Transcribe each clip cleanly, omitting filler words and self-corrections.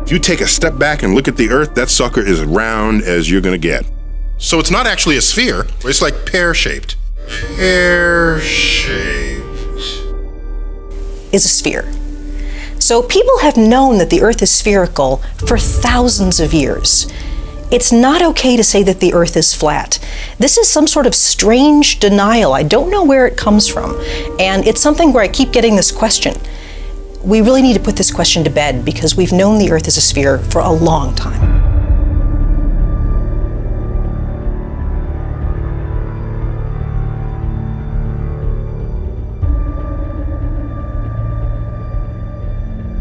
If you take a step back and look at the Earth, that sucker is round as you're gonna get. So it's not actually a sphere, it's like pear-shaped. Pear-shaped. Is a sphere. So people have known that the Earth is spherical for thousands of years. It's not okay to say that the Earth is flat. This is some sort of strange denial. I don't know where it comes from. And it's something where I keep getting this question. We really need to put this question to bed because we've known the Earth is a sphere for a long time.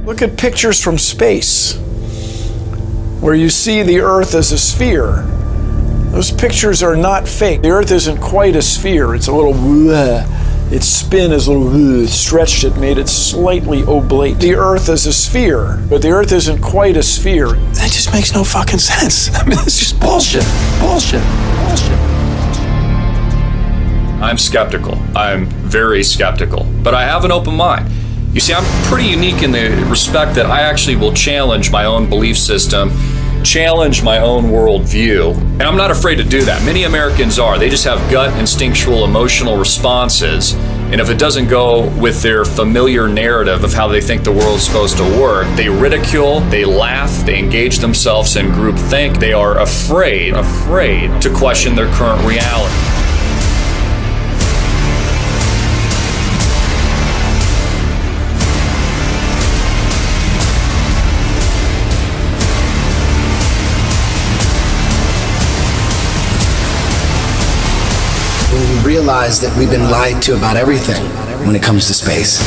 Look at pictures from space where you see the Earth as a sphere. Those pictures are not fake. The Earth isn't quite a sphere. It's a little its spin is a little stretched it, made it slightly oblate. The Earth is a sphere, but the Earth isn't quite a sphere. That just makes no fucking sense. I mean, it's just bullshit. Bullshit. Bullshit. I'm skeptical. I'm very skeptical, but I have an open mind. You see, I'm pretty unique in the respect that I actually will challenge my own belief system, challenge my own worldview, and I'm not afraid to do that. Many Americans are. They just have gut, instinctual, emotional responses, and if it doesn't go with their familiar narrative of how they think the world's supposed to work, they ridicule, they laugh, they engage themselves in groupthink. They are afraid to question their current reality. Realize that we've been lied to about everything when it comes to space.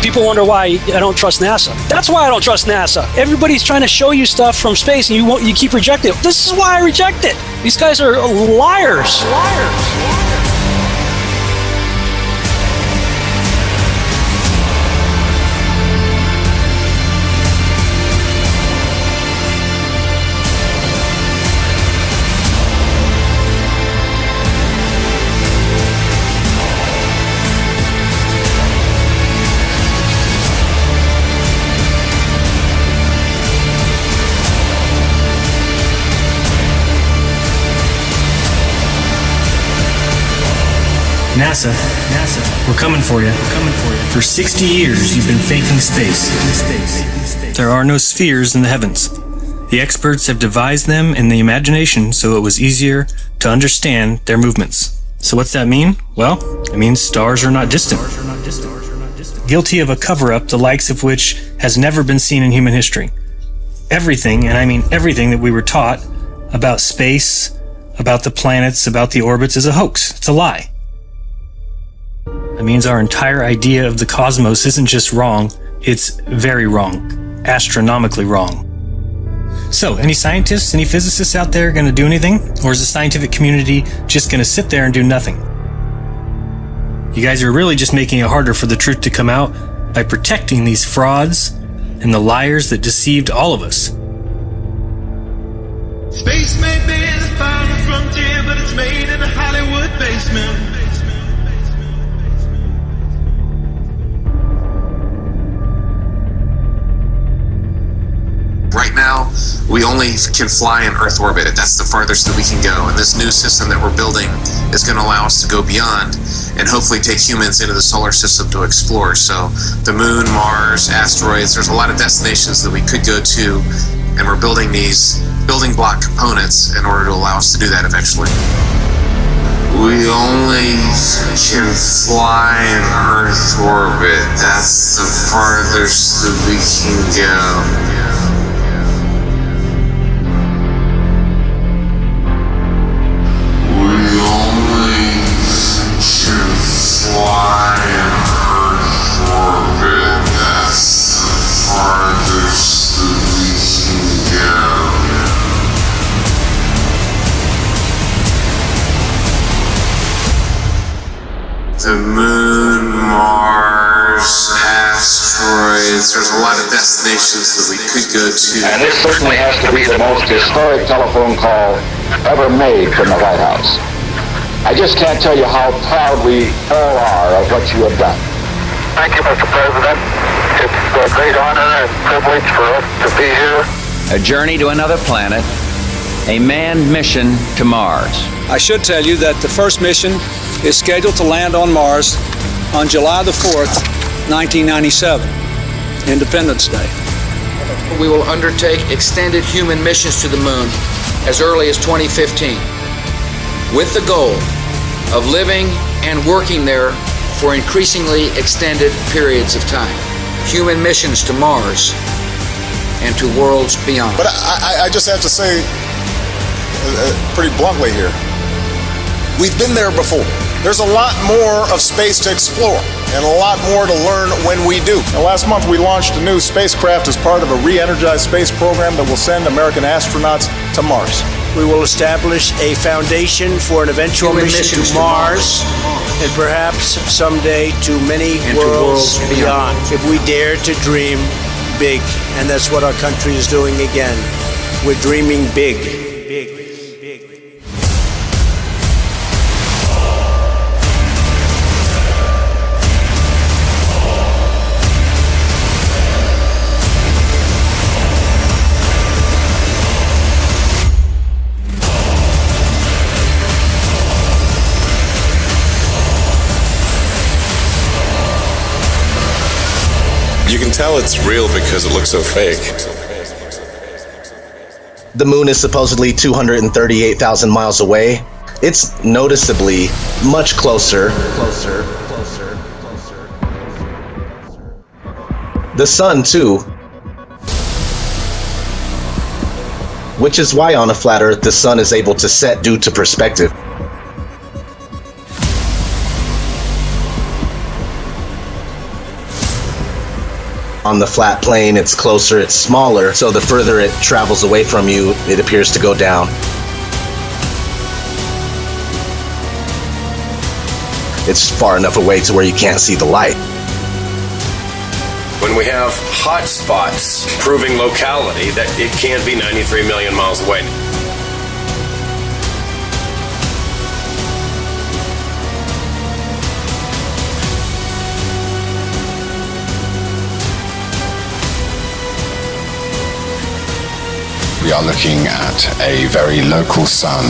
People wonder why I don't trust NASA. That's why I don't trust NASA. Everybody's trying to show you stuff from space and you keep rejecting it. This is why I reject it. These guys are liars. NASA, we're coming for you. For 60 years, you've been faking space. There are no spheres in the heavens. The experts have devised them in the imagination so it was easier to understand their movements. So what's that mean? Well, it means stars are not distant. Guilty of a cover-up the likes of which has never been seen in human history. Everything, and I mean everything that we were taught about space, about the planets, about the orbits is a hoax. It's a lie. That means our entire idea of the cosmos isn't just wrong, it's very wrong, astronomically wrong. So, any scientists, any physicists out there going to do anything? Or is the scientific community just going to sit there and do nothing? You guys are really just making it harder for the truth to come out by protecting these frauds and the liars that deceived all of us. Space may be the final frontier, but it's made in a Hollywood basement. Right now, we only can fly in Earth orbit. That's the farthest that we can go. And this new system that we're building is going to allow us to go beyond and hopefully take humans into the solar system to explore. So the moon, Mars, asteroids, there's a lot of destinations that we could go to, and we're building these building block components in order to allow us to do that eventually. We only can fly in Earth orbit. That's the farthest that we can go. Fly in Earth orbit, that's planets. There's a lot of destinations that we could go to. And this certainly has to be the most historic telephone call ever made from the White House. I just can't tell you how proud we all are of what you have done. Thank you, Mr. President. It's a great honor and privilege for us to be here. A journey to another planet, a manned mission to Mars. I should tell you that the first mission is scheduled to land on Mars on July the 4th, 1997, Independence Day. We will undertake extended human missions to the moon as early as 2015, with the goal of living and working there for increasingly extended periods of time. Human missions to Mars and to worlds beyond. But I just have to say, pretty bluntly here, we've been there before. There's a lot more of space to explore and a lot more to learn when we do. Now, last month we launched a new spacecraft as part of a re-energized space program that will send American astronauts to Mars. We will establish a foundation for an eventual mission to Mars and perhaps someday to many worlds beyond. If we dare to dream big, and that's what our country is doing again. We're dreaming big. You can tell it's real because it looks so fake. The moon is supposedly 238,000 miles away. It's noticeably much closer. The sun, too. Which is why on a flat Earth the sun is able to set due to perspective. On the flat plane, it's closer, it's smaller, so the further it travels away from you, it appears to go down. It's far enough away to where you can't see the light. When we have hot spots proving locality, that it can't be 93 million miles away. We are looking at a very local sun.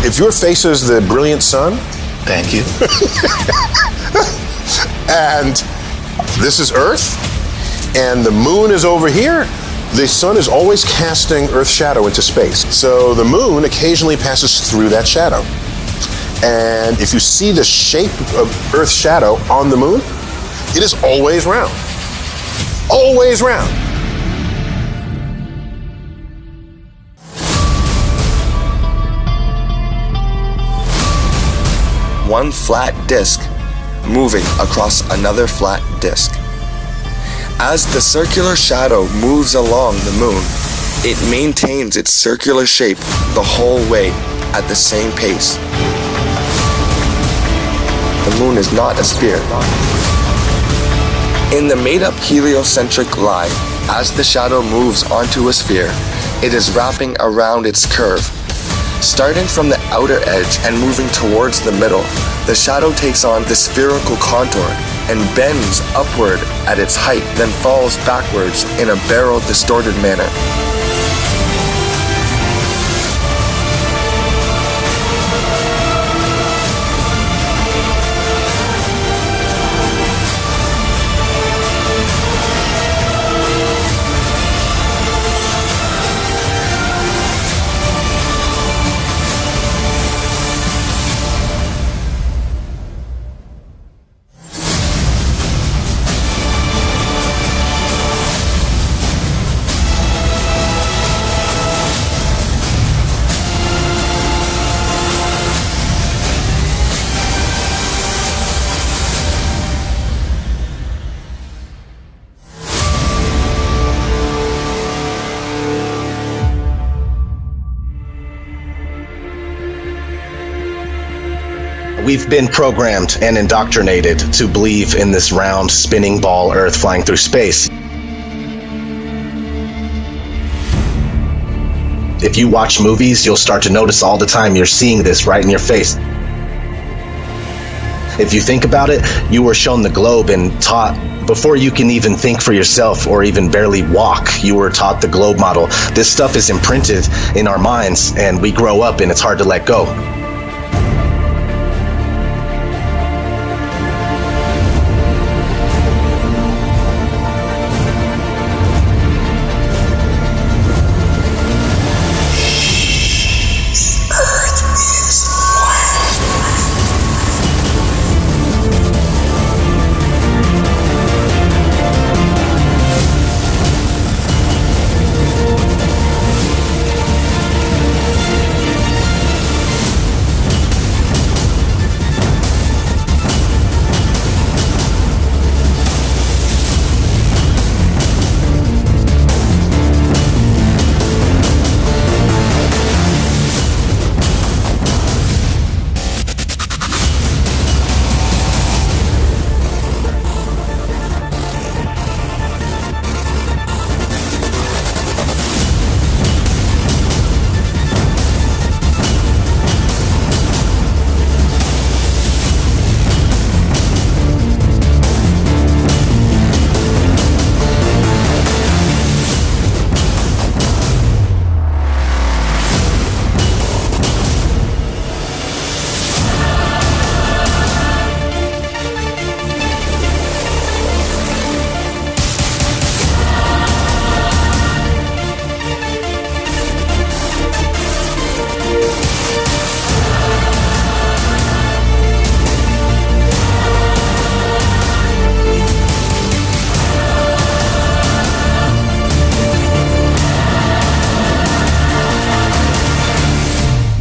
If your face is the brilliant sun, thank you. And this is Earth, and the moon is over here, the sun is always casting Earth's shadow into space. So the moon occasionally passes through that shadow. And if you see the shape of Earth's shadow on the moon, it is always round. Always round. One flat disk moving across another flat disk. As the circular shadow moves along the moon, it maintains its circular shape the whole way at the same pace. The moon is not a sphere. In the made-up heliocentric line, as the shadow moves onto a sphere, it is wrapping around its curve. Starting from the outer edge and moving towards the middle, the shadow takes on the spherical contour and bends upward at its height, then falls backwards in a barrel-distorted manner. We've been programmed and indoctrinated to believe in this round, spinning ball Earth flying through space. If you watch movies, you'll start to notice all the time you're seeing this right in your face. If you think about it, you were shown the globe and taught, before you can even think for yourself or even barely walk, you were taught the globe model. This stuff is imprinted in our minds, and we grow up and it's hard to let go.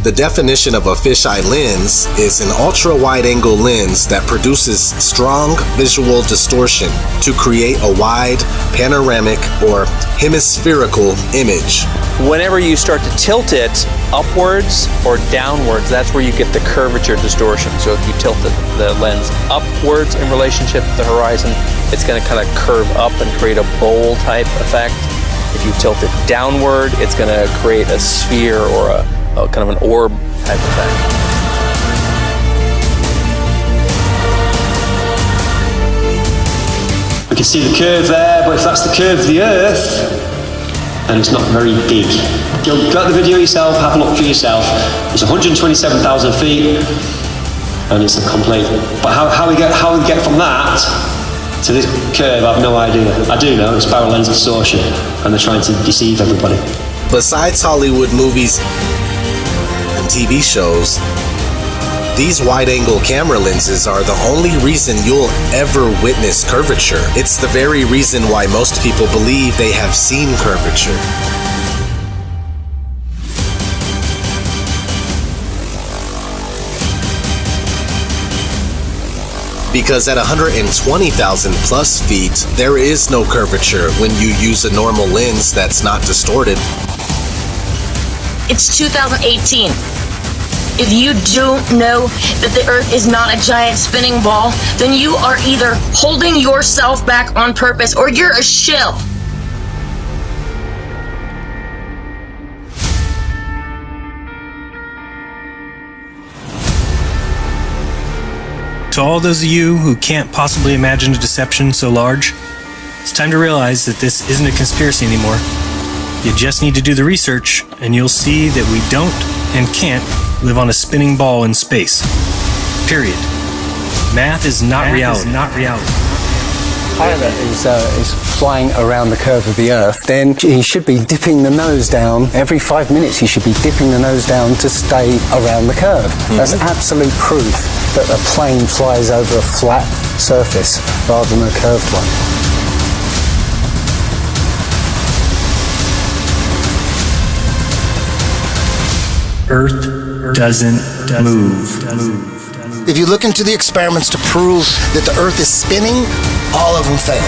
The definition of a fisheye lens is an ultra-wide-angle lens that produces strong visual distortion to create a wide, panoramic, or hemispherical image. Whenever you start to tilt it upwards or downwards, that's where you get the curvature distortion. So if you tilt the lens upwards in relationship to the horizon, it's going to kind of curve up and create a bowl type effect. If you tilt it downward, it's going to create a sphere or a kind of an orb type effect. We can see the curve there, but if that's the curve of the Earth, then it's not very big. Go at the video yourself, have a look for yourself. It's 127,000 feet, and it's a complete. But how we get from that to this curve, I have no idea. I do know it's barrel lens distortion, and they're trying to deceive everybody. Besides Hollywood movies and TV shows, these wide-angle camera lenses are the only reason you'll ever witness curvature. It's the very reason why most people believe they have seen curvature. Because at 120,000 plus feet, there is no curvature when you use a normal lens that's not distorted. It's 2018. If you don't know that the Earth is not a giant spinning ball, then you are either holding yourself back on purpose or you're a shill. To all those of you who can't possibly imagine a deception so large, it's time to realize that this isn't a conspiracy anymore. You just need to do the research, and you'll see that we don't and can't live on a spinning ball in space. Period. Math is not reality. Pilot is flying around the curve of the Earth, then he should be dipping the nose down. Every 5 minutes he should be dipping the nose down to stay around the curve. That's absolute proof that a plane flies over a flat surface rather than a curved one. Earth doesn't move. If you look into the experiments to prove that the Earth is spinning, all of them fail.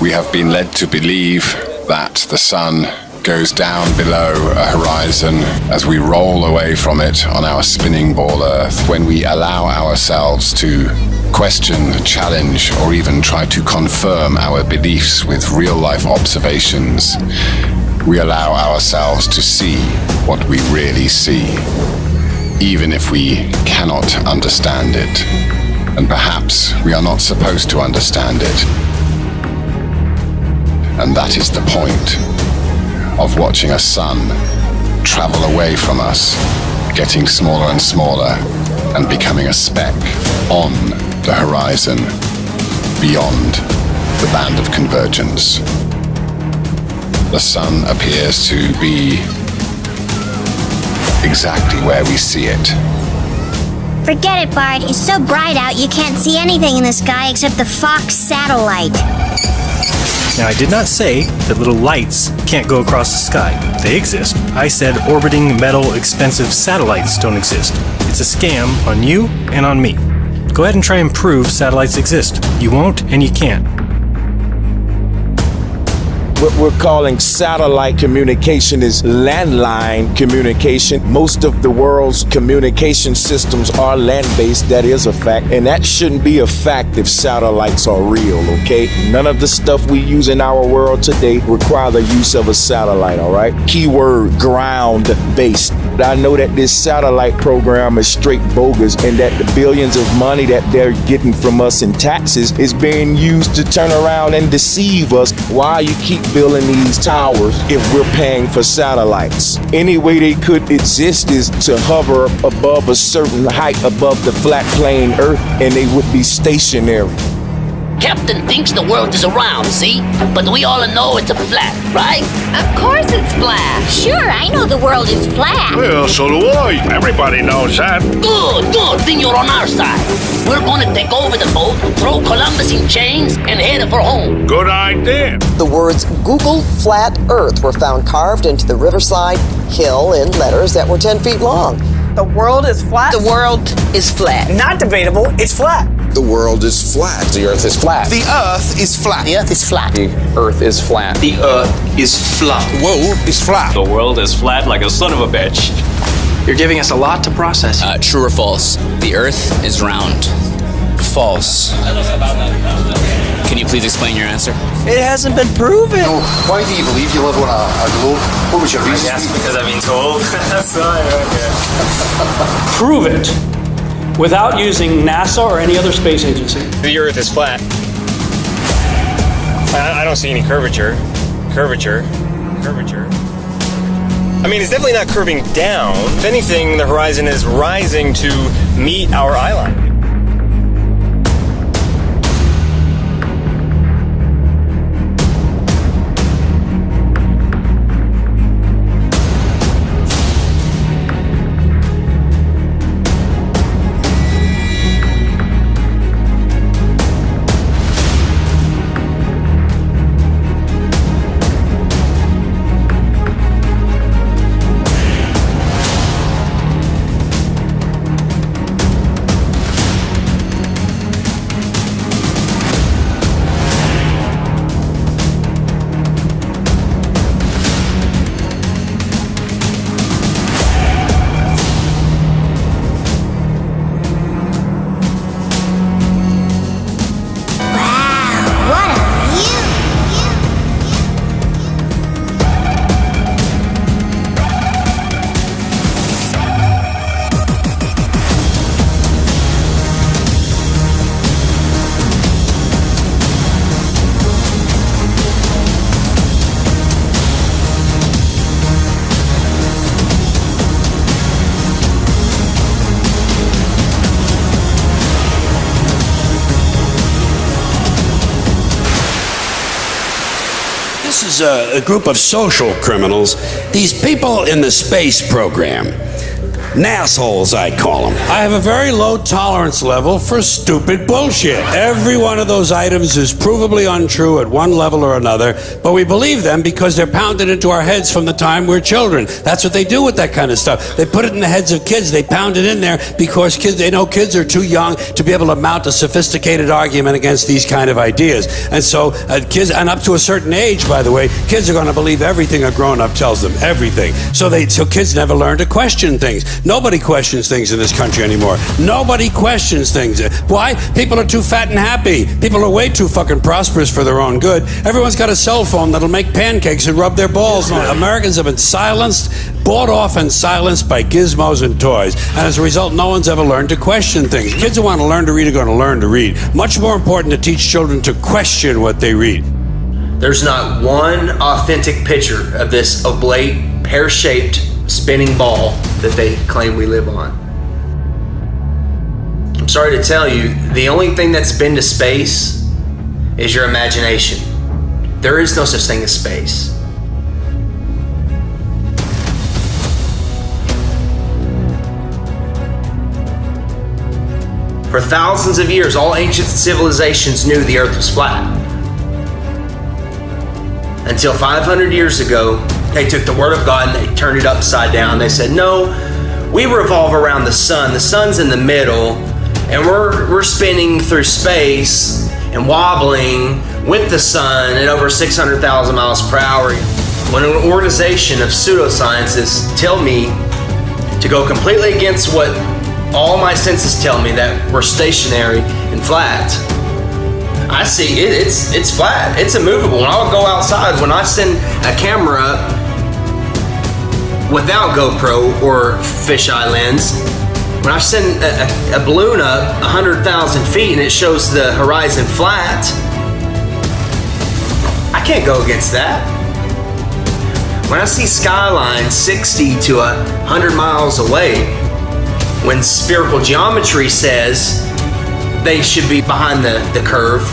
We have been led to believe that the sun goes down below a horizon as we roll away from it on our spinning ball Earth. When we allow ourselves to question, challenge, or even try to confirm our beliefs with real-life observations, we allow ourselves to see what we really see, even if we cannot understand it. And perhaps we are not supposed to understand it. And that is the point of watching a sun travel away from us, getting smaller and smaller, and becoming a speck on the horizon, beyond the band of convergence. The sun appears to be exactly where we see it. Forget it, Bart. It's so bright out you can't see anything in the sky except the Fox satellite. Now, I did not say that little lights can't go across the sky. They exist. I said orbiting metal expensive satellites don't exist. It's a scam on you and on me. Go ahead and try and prove satellites exist. You won't and you can't. What we're calling satellite communication is landline communication. Most of the world's communication systems are land-based. That is a fact. And that shouldn't be a fact if satellites are real, okay? None of the stuff we use in our world today require the use of a satellite, all right? Keyword, ground-based. I know that this satellite program is straight bogus and that the billions of money that they're getting from us in taxes is being used to turn around and deceive us. Why you keep building these towers if we're paying for satellites? Any way they could exist is to hover above a certain height above the flat plane Earth and they would be stationary. Captain thinks the world is around, see? But we all know it's a flat, right? Of course it's flat. Sure, I know the world is flat. Well, so do I. Everybody knows that. Good. Then you're on our side. We're gonna take over the boat, throw Columbus in chains, and head for home. Good idea. The words Google Flat Earth were found carved into the Riverside Hill in letters that were 10 feet long. The world is flat? The world is flat. Not debatable, it's flat. The world is flat. The Earth is flat. The Earth is flat. The Earth is flat. The Earth is flat. The Earth is flat. Whoa, it's flat. The world is flat like a son of a bitch. You're giving us a lot to process. True or false? The Earth is round. False. Can you please explain your answer? It hasn't been proven. No. Why do you believe you live on a globe? What was your reason? I guess because I've been told. That's right, okay. Prove it without using NASA or any other space agency. The Earth is flat. I don't see any curvature. Curvature. I mean, it's definitely not curving down. If anything, the horizon is rising to meet our eye line. as a group of social criminals, these people in the space program, nassholes, I call them. I have a very low tolerance level for stupid bullshit. Every one of those items is provably untrue at one level or another, but we believe them because they're pounded into our heads from the time we're children. That's what they do with that kind of stuff. They put it in the heads of kids. They pound it in there because they know kids are too young to be able to mount a sophisticated argument against these kind of ideas. And so kids, and up to a certain age, by the way, kids are going to believe everything a grown-up tells them, everything. So kids never learn to question things. Nobody questions things in this country anymore. Nobody questions things. Why? People are too fat and happy. People are way too fucking prosperous for their own good. Everyone's got a cell phone that'll make pancakes and rub their balls. Americans have been silenced, bought off and silenced by gizmos and toys. And as a result, no one's ever learned to question things. Kids who want to learn to read are going to learn to read. Much more important to teach children to question what they read. There's not one authentic picture of this oblate, pear-shaped spinning ball that they claim we live on. I'm sorry to tell you, the only thing that's been to space is your imagination. There is no such thing as space. For thousands of years, all ancient civilizations knew the earth was flat. Until 500 years ago, they took the word of God and they turned it upside down. They said, no, we revolve around the sun. The sun's in the middle, and we're spinning through space and wobbling with the sun at over 600,000 miles per hour. When an organization of pseudoscientists tell me to go completely against what all my senses tell me, that we're stationary and flat, I see it's flat, it's immovable. When I'll go outside, when I send a camera up without GoPro or fisheye lens, when I send a balloon up 100,000 feet and it shows the horizon flat, I can't go against that. When I see skylines 60 to 100 miles away, when spherical geometry says they should be behind the curve,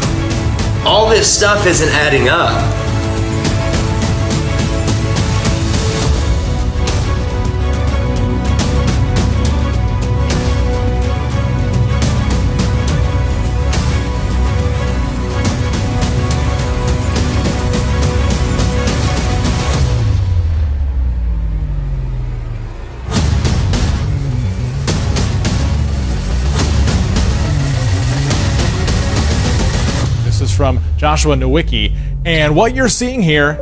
all this stuff isn't adding up. From Joshua Nowicki, and what you're seeing here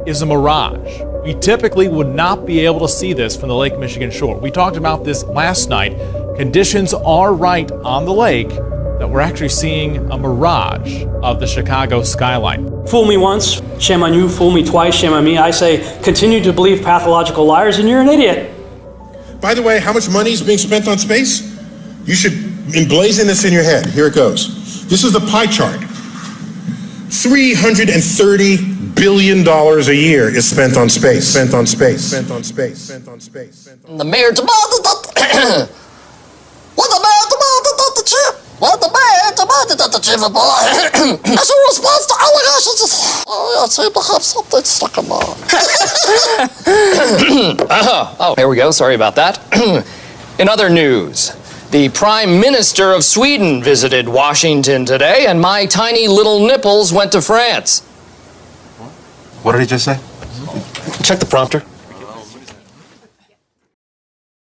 is a mirage. We typically would not be able to see this from the Lake Michigan shore. We talked about this last night. Conditions are right on the lake that we're actually seeing a mirage of the Chicago skyline. Fool me once, shame on you. Fool me twice, shame on me. I say, continue to believe pathological liars and you're an idiot. By the way, how much money is being spent on space? You should emblazon this in your head. Here it goes. This is the pie chart. $330 billion a year is spent on space. Spent on space. Spent on space. Spent on space. The mayor demanded that what the mayor demanded that the chip. What the mayor demanded that the chip as a response to allegations. I seem to have something stuck in my. Oh, here we go. Sorry about that. In other news, the Prime Minister of Sweden visited Washington today, and my tiny little nipples went to France. What did he just say? Check the prompter.